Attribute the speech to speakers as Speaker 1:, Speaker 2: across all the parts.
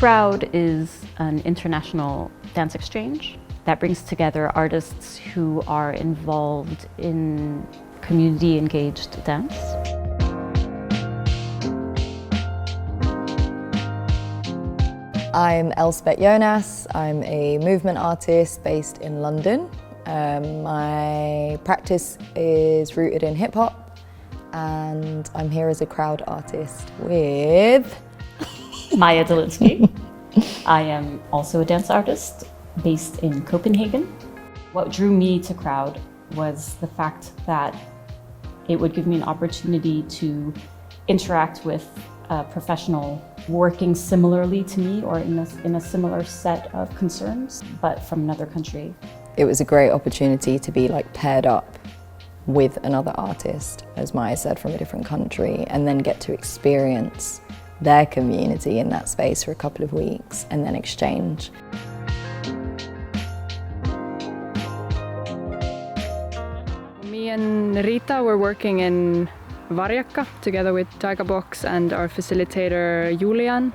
Speaker 1: Crowd is an international dance exchange that brings together artists who are involved in community-engaged dance.
Speaker 2: I'm Elsabet Yonas. I'm a movement artist based in London. My practice is rooted in hip hop, and I'm here as a crowd artist with
Speaker 1: Maya Dalinsky. I am also a dance artist based in Copenhagen. What drew me to crowd was the fact that it would give me an opportunity to interact with a professional working similarly to me or in a similar set of concerns, but from another country.
Speaker 2: It was a great opportunity to be paired up with another artist, as Maya said, from a different country, and then get to experience their community in that space for a couple of weeks and then exchange.
Speaker 3: Me and Rita were working in Varjakka together with Tiger Box and our facilitator Julian.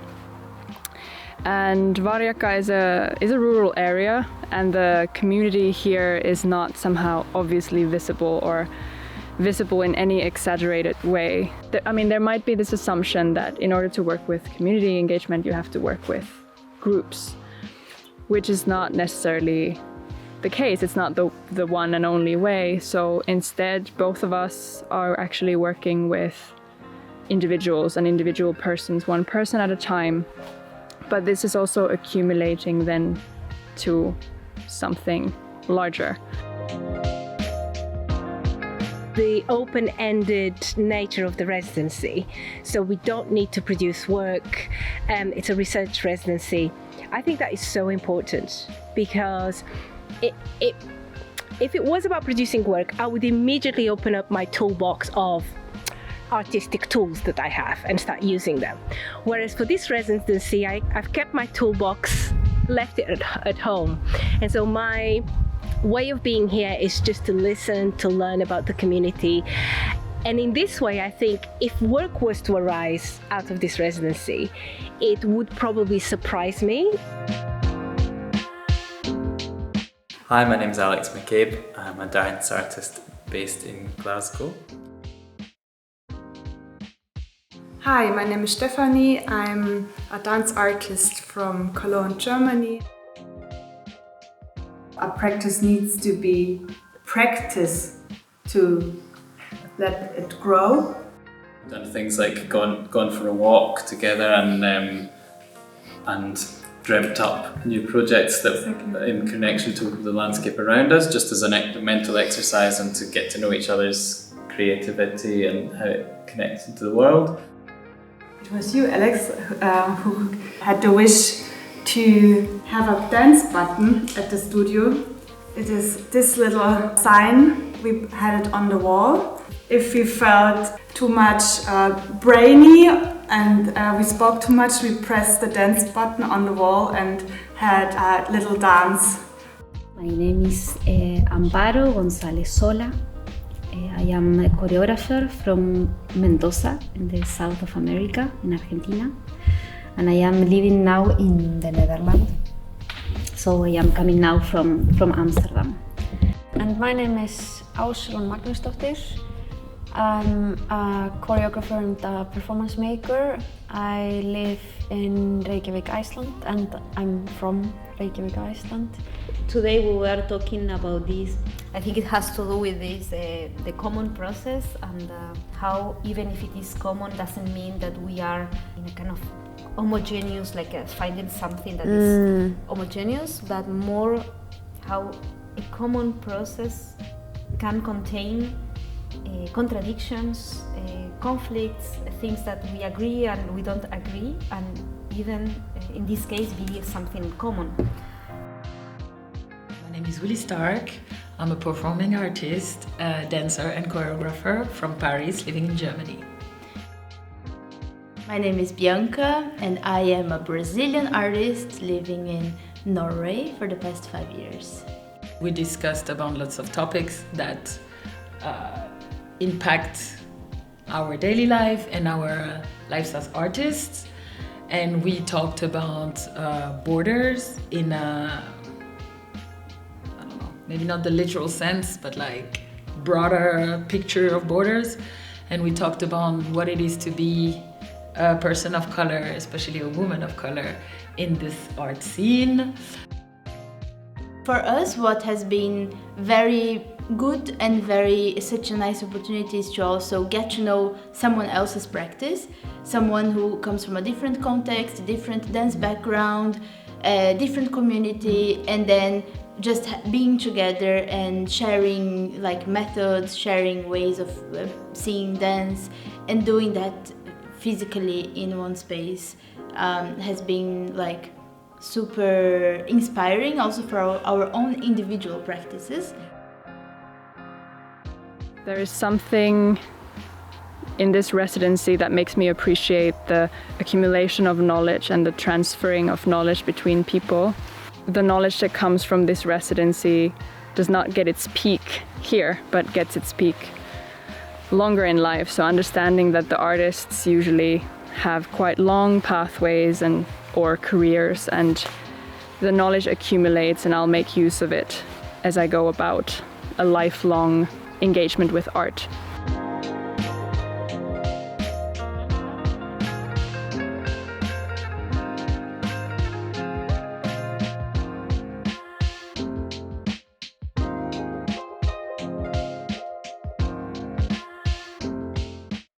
Speaker 3: And Varjakka is a rural area, and the community here is not somehow obviously visible or visible in any exaggerated way. There might be this assumption that in order to work with community engagement, you have to work with groups, which is not necessarily the case. It's not the one and only way. So instead, both of us are actually working with individuals and individual persons, one person at a time. But this is also accumulating then to something larger.
Speaker 4: The open-ended nature of the residency, so we don't need to produce work. It's a research residency. I think that is so important because if it was about producing work, I would immediately open up my toolbox of artistic tools that I have and start using them. Whereas for this residency, I've kept my toolbox, left it at home. And so my way of being here is just to listen, to learn about the community. And in this way, I think if work was to arise out of this residency, it would probably surprise me.
Speaker 5: Hi, my name is Alex McCabe. I'm a dance artist based in Glasgow.
Speaker 6: Hi, my name is Stefanie. I'm a dance artist from Cologne, Germany. A practice needs to be practice to let it grow.
Speaker 5: Done things like gone for a walk together and dreamt up new projects that in connection to the landscape around us, just as a mental exercise and to get to know each other's creativity and how it connects into the world.
Speaker 6: It was you, Alex, who had the wish to have a dance button at the studio. It is this little sign. We had it on the wall. If we felt too much brainy and we spoke too much, we pressed the dance button on the wall and had a little dance.
Speaker 7: My name is Amparo González Sola. I am a choreographer from Mendoza in the south of America, in Argentina. And I am living now in the Netherlands. So I am coming now from Amsterdam.
Speaker 8: And my name is Ásrún Magnúsdóttir. I'm a choreographer and a performance maker. I live in Reykjavik, Iceland, and I'm from Reykjavik, Iceland.
Speaker 7: Today we were talking about this. I think it has to do with this, the common process, and how even if it is common doesn't mean that we are in a kind of homogeneous, finding something that is homogeneous, but more how a common process can contain contradictions, conflicts, things that we agree and we don't agree, and even in this case be something common.
Speaker 9: My name is Willie Stark. I'm a performing artist, dancer and choreographer from Paris, living in Germany.
Speaker 10: My name is Bianca and I am a Brazilian artist living in Norway for the past 5 years.
Speaker 9: We discussed about lots of topics that impact our daily life and our lives as artists. and we talked about borders in a, I don't know, maybe not the literal sense, but like broader picture of borders. And we talked about what it is to be a person of color, especially a woman of color, in this art scene.
Speaker 10: For us, what has been very good and such a nice opportunity is to also get to know someone else's practice, someone who comes from a different context, a different dance background, a different community, and then just being together and sharing like methods, sharing ways of seeing dance, and doing that physically in one space has been like super inspiring also for our own individual practices.
Speaker 3: There is something in this residency that makes me appreciate the accumulation of knowledge and the transferring of knowledge between people. The knowledge that comes from this residency does not get its peak here, but gets its peak longer in life. So understanding that the artists usually have quite long pathways or careers, and the knowledge accumulates, and I'll make use of it as I go about a lifelong engagement with art.